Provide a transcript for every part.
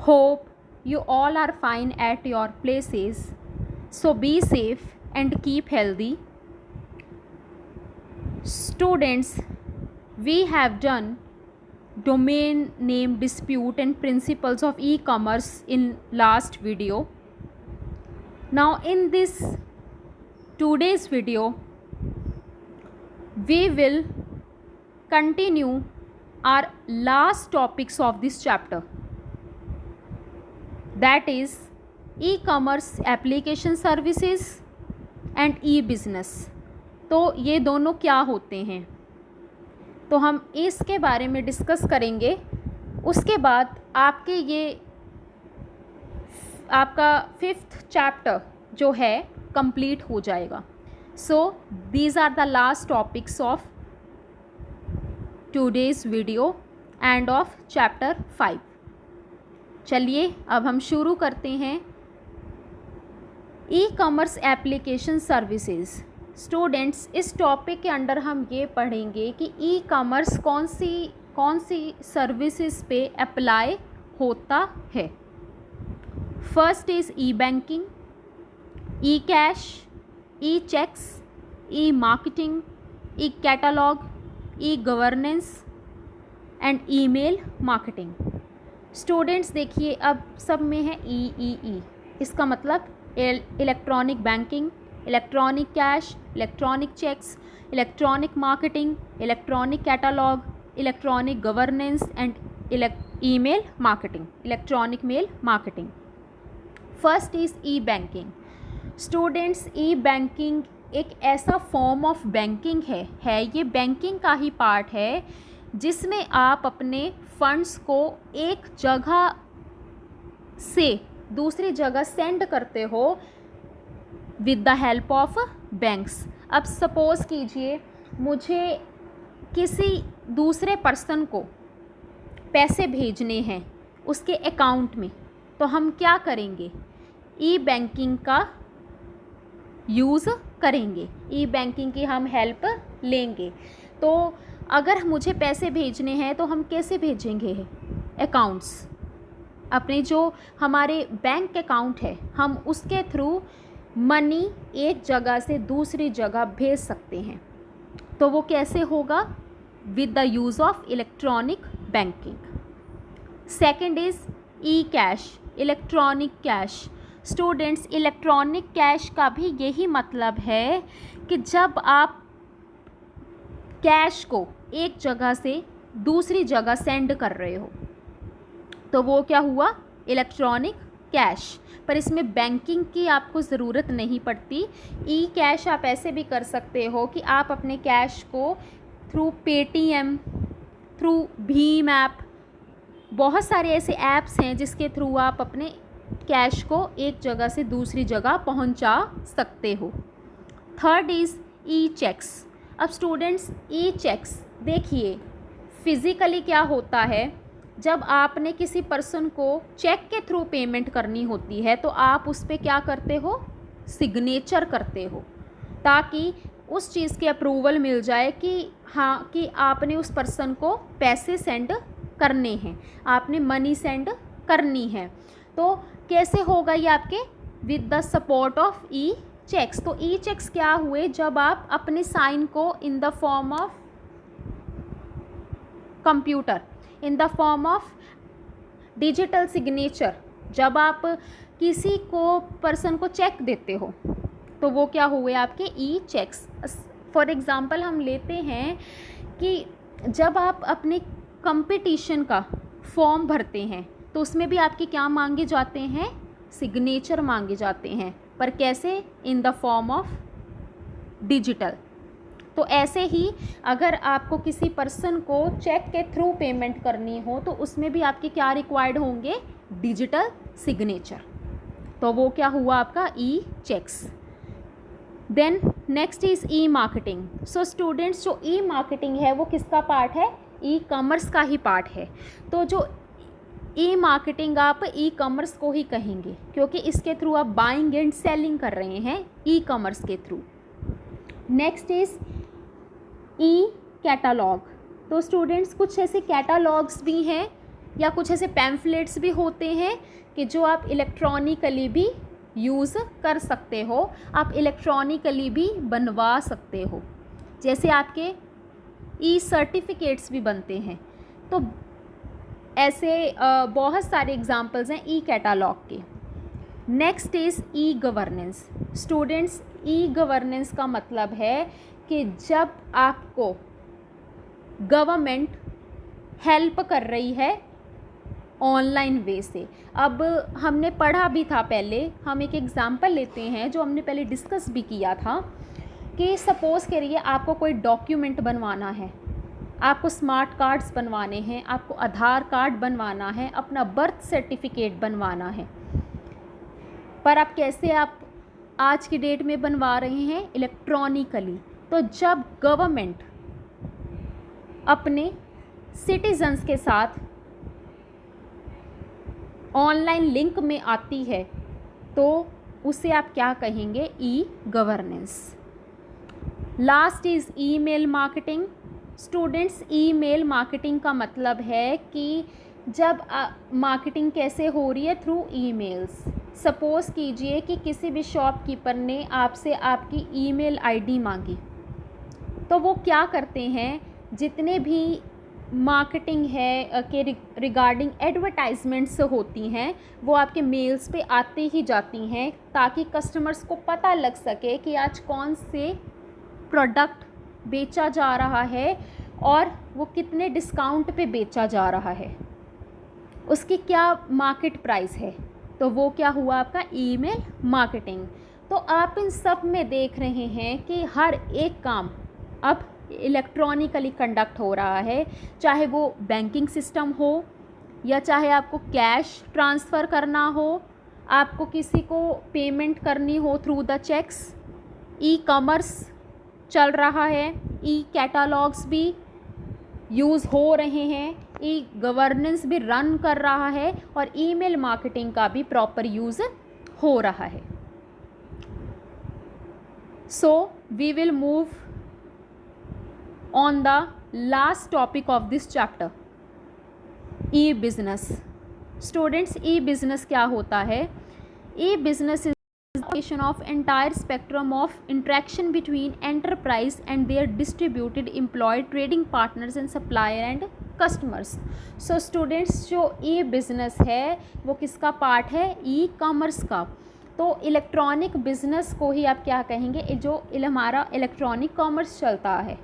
Hope you all are fine at your places. So be safe and keep healthy. Students, we have done domain name dispute and principles of e-commerce in last video. Now in this today's video, we will continue our last topics of this chapter, that is e-commerce application services and e-business. तो ये दोनों क्या होते हैं, तो हम इसके बारे में डिस्कस करेंगे. उसके बाद आपका 5th चैप्टर जो है कंप्लीट हो जाएगा. So these are the last topics of today's video and of chapter 5. चलिए अब हम शुरू करते हैं. E commerce application services. Students, इस टॉपिक के अंडर हम ये पढ़ेंगे कि ई कॉमर्स कौन सी सर्विसेज पे अप्लाई होता है. First is e banking, e cash, e cheques, e marketing, e catalogue, e governance and email marketing. Students देखिए, अब सब में है ई. इसका मतलब electronic banking, electronic cash, electronic cheques, electronic marketing, electronic catalogue, electronic governance and email marketing, electronic mail marketing. First is e banking. Students, e banking एक ऐसा form of banking है ये बैंकिंग का ही पार्ट है जिसमें आप अपने फंड्स को एक जगह से दूसरी जगह सेंड करते हो with the help of banks. अब सपोज़ कीजिए मुझे किसी दूसरे पर्सन को पैसे भेजने हैं उसके अकाउंट में, तो हम क्या करेंगे? ई बैंकिंग का यूज़ करेंगे, ई बैंकिंग की हम हेल्प लेंगे. तो अगर मुझे पैसे भेजने हैं तो हम कैसे भेजेंगे? अकाउंट्स, अपने जो हमारे बैंक अकाउंट है हम उसके थ्रू मनी एक जगह से दूसरी जगह भेज सकते हैं. तो वो कैसे होगा? With the use of electronic banking. Second is E cash, electronic cash. Students, electronic cash का भी यही मतलब है कि जब आप कैश को एक जगह से दूसरी जगह सेंड कर रहे हो तो वो क्या हुआ? Electronic cash. पर इसमें बैंकिंग की आपको ज़रूरत नहीं पड़ती. ई कैश आप ऐसे भी कर सकते हो कि आप अपने कैश को through Paytm, through Bhim app, बहुत सारे ऐसे ऐप्स हैं जिसके थ्रू आप अपने कैश को एक जगह से दूसरी जगह पहुंचा सकते हो. Third is e cheques. अब स्टूडेंट्स, ई चेक्स देखिए फिज़िकली क्या होता है, जब आपने किसी पर्सन को चेक के थ्रू पेमेंट करनी होती है तो आप उस पर क्या करते हो? सिग्नेचर करते हो, ताकि उस चीज़ की अप्रूवल मिल जाए कि हाँ कि आपने उस पर्सन को पैसे सेंड करने हैं, आपने मनी सेंड करनी है. तो कैसे होगा ये आपके? With the support of e cheques. तो ई चेक्स क्या हुए? जब आप अपने साइन को in the form of computer, in the form of digital signature, जब आप किसी को पर्सन को चेक देते हो तो वो क्या हुए? आपके ई चेक्स. फॉर एग्ज़ाम्पल हम लेते हैं कि जब आप अपने कंपटीशन का फॉर्म भरते हैं तो उसमें भी आपके क्या मांगे जाते हैं? सिग्नेचर मांगे जाते हैं. पर कैसे? In the form of digital. तो ऐसे ही अगर आपको किसी पर्सन को चेक के थ्रू पेमेंट करनी हो तो उसमें भी आपके क्या रिक्वायर्ड होंगे? Digital signature. तो वो क्या हुआ आपका? E cheques. Then next is e marketing. So students, जो ई मार्केटिंग है वो किसका पार्ट है? ई कॉमर्स का ही पार्ट है. तो जो ई मार्केटिंग आप ई कॉमर्स को ही कहेंगे क्योंकि इसके थ्रू आप बाइंग एंड सेलिंग कर रहे हैं ई कॉमर्स के through. Next is E catalogue. तो स्टूडेंट्स, कुछ ऐसे कैटलॉग्स भी हैं या कुछ ऐसे पैम्फलेट्स भी होते हैं कि जो आप इलेक्ट्रॉनिकली भी यूज़ कर सकते हो, आप इलेक्ट्रॉनिकली भी बनवा सकते हो, जैसे आपके ई सर्टिफिकेट्स भी बनते हैं। तो ऐसे बहुत सारे एग्जांपल्स हैं ई कैटालॉग के। Next is e governance. Students, e governance का मतलब है कि जब आपको गवर्नमेंट हेल्प कर रही है ऑनलाइन वे से। अब हमने पढ़ा भी था पहले, हम एक एग्ज़ाम्पल लेते हैं जो हमने पहले डिस्कस भी किया था कि सपोज़ करिए आपको कोई डॉक्यूमेंट बनवाना है, आपको स्मार्ट कार्ड्स बनवाने हैं, आपको आधार कार्ड बनवाना है, अपना बर्थ सर्टिफिकेट बनवाना है, पर आप कैसे आप आज की डेट में बनवा रहे हैं? इलेक्ट्रॉनिकली। तो जब गवर्नमेंट अपने सिटीजन्स के साथ ऑनलाइन लिंक में आती है तो उसे आप क्या कहेंगे? E governance. Last is email marketing. Students, email marketing का मतलब है कि जब मार्केटिंग कैसे हो रही है? Through emails. सपोज़ कीजिए कि किसी भी शॉपकीपर ने आपसे आपकी ईमेल आईडी मांगी, तो वो क्या करते हैं, जितने भी मार्केटिंग है के रिगार्डिंग एडवर्टाइजमेंट्स होती हैं वो आपके मेल्स पे आते ही जाती हैं, ताकि कस्टमर्स को पता लग सके कि आज कौन से प्रोडक्ट बेचा जा रहा है और वो कितने डिस्काउंट पे बेचा जा रहा है, उसकी क्या मार्केट प्राइस है। तो वो क्या हुआ? आपका ईमेल मार्केटिंग। तो आप इन सब में देख रहे हैं कि हर एक काम अब इलेक्ट्रॉनिकली कंडक्ट हो रहा है, चाहे वो बैंकिंग सिस्टम हो या चाहे आपको कैश ट्रांसफ़र करना हो, आपको किसी को पेमेंट करनी हो through the cheques. E commerce चल रहा है, ई कैटालॉग्स भी यूज़ हो रहे हैं, ई गवर्नेंस भी रन कर रहा है और ईमेल मार्केटिंग का भी प्रॉपर यूज़ हो रहा है। So we will move on the last topic of this chapter, e-business. Students, e-business क्या होता है? E-business is the application of entire spectrum of interaction between enterprise and their distributed employed trading partners and supplier and customers. So students, जो e-business है वो किसका part है? E-commerce का। तो इलेक्ट्रॉनिक बिजनेस को ही आप क्या कहेंगे? जो हमारा इलेक्ट्रॉनिक कॉमर्स चलता है,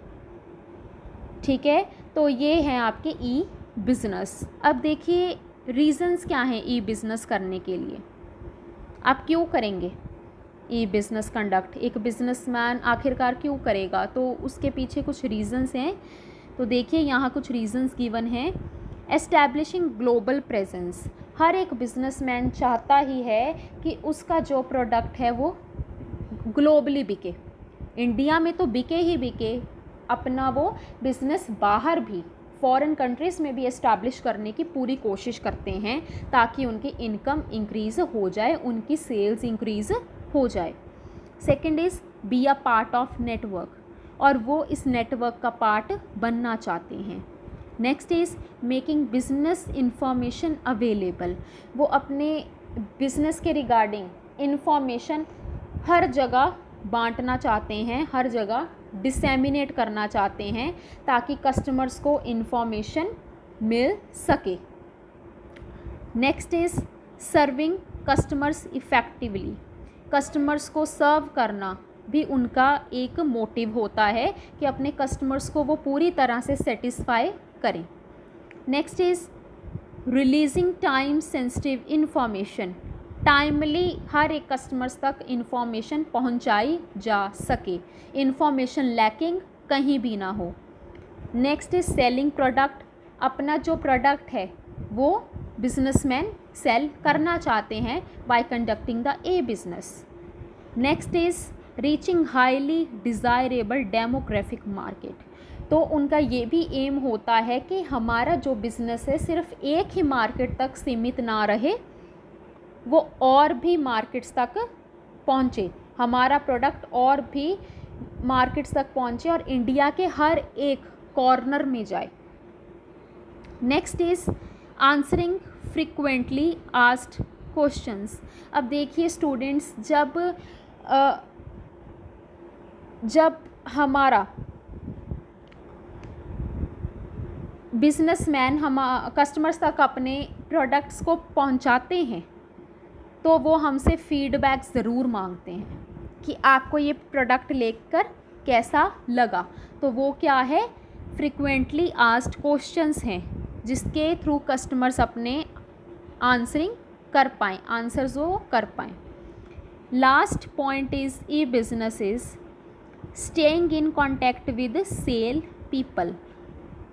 ठीक है। तो ये हैं आपके ई बिज़नेस। अब देखिए रीज़न्स क्या हैं ई बिज़नेस करने के लिए। आप क्यों करेंगे ई बिज़नेस कंडक्ट? एक बिज़नेसमैन आखिरकार क्यों करेगा? तो उसके पीछे कुछ रीज़न्स हैं। तो देखिए यहाँ कुछ रीज़न्स गिवन हैं। Establishing global presence. हर एक बिज़नेसमैन चाहता ही है कि उसका जो प्रोडक्ट है वो ग्लोबली बिके। इंडिया में तो बिके ही बिके, अपना वो बिज़नेस बाहर भी फॉरेन कंट्रीज़ में भी एस्टैब्लिश करने की पूरी कोशिश करते हैं, ताकि उनकी इनकम इंक्रीज़ हो जाए, उनकी सेल्स इंक्रीज़ हो जाए। Second is be a part of network, और वो इस नेटवर्क का पार्ट बनना चाहते हैं। Next is making business information available. वो अपने बिज़नेस के रिगार्डिंग इंफॉर्मेशन हर जगह बांटना चाहते हैं, हर जगह डिसेमिनेट करना चाहते हैं, ताकि कस्टमर्स को इन्फॉर्मेशन मिल सके। Next is serving customers effectively. Customers को सर्व करना भी उनका एक मोटिव होता है कि अपने कस्टमर्स को वो पूरी तरह से सेटिस्फाई करें। Next is releasing time sensitive information. Timely हर एक कस्टमर्स तक इन्फॉर्मेशन पहुंचाई जा सके, इन्फॉर्मेशन लैकिंग कहीं भी ना हो। Next is selling product. अपना जो प्रोडक्ट है वो बिजनेसमैन सेल करना चाहते हैं bye conducting the a business. Next is reaching highly desirable demographic market. तो उनका ये भी एम होता है कि हमारा जो बिज़नेस है सिर्फ एक ही मार्केट तक सीमित ना रहे, वो और भी मार्केट्स तक पहुँचे, हमारा प्रोडक्ट और भी मार्केट्स तक पहुँचे और इंडिया के हर एक कॉर्नर में जाए। Next is answering frequently asked questions. अब देखिए स्टूडेंट्स, जब हमारा बिजनेसमैन हम कस्टमर्स तक अपने प्रोडक्ट्स को पहुंचाते हैं तो वो हमसे फीडबैक ज़रूर मांगते हैं कि आपको ये प्रोडक्ट लेकर कैसा लगा। तो वो क्या है, फ्रिक्वेंटली आस्क्ड क्वेश्चंस हैं जिसके थ्रू कस्टमर्स अपने आंसरिंग कर पाएँ, आंसर्स वो कर पाएँ। Last point is e businesses staying in contact with sale people.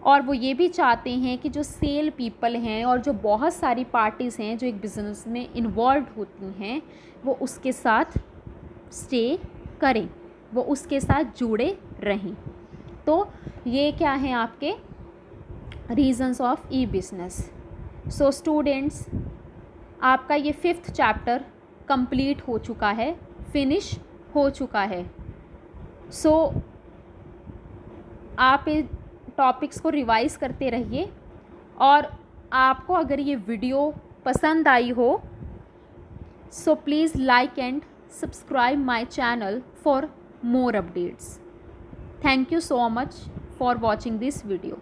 और वो ये भी चाहते हैं कि जो सेल पीपल हैं और जो बहुत सारी पार्टीज़ हैं जो एक बिज़नेस में इन्वॉल्व होती हैं वो उसके साथ स्टे करें, वो उसके साथ जुड़े रहें। तो ये क्या हैं आपके reasons of E business. So students, आपका ये 5th चैप्टर कंप्लीट हो चुका है, फिनिश हो चुका है। सो आप इस टॉपिक्स को रिवाइज़ करते रहिए और आपको अगर ये वीडियो पसंद आई हो so please like and subscribe my channel for more updates. Thank you so much for watching this video.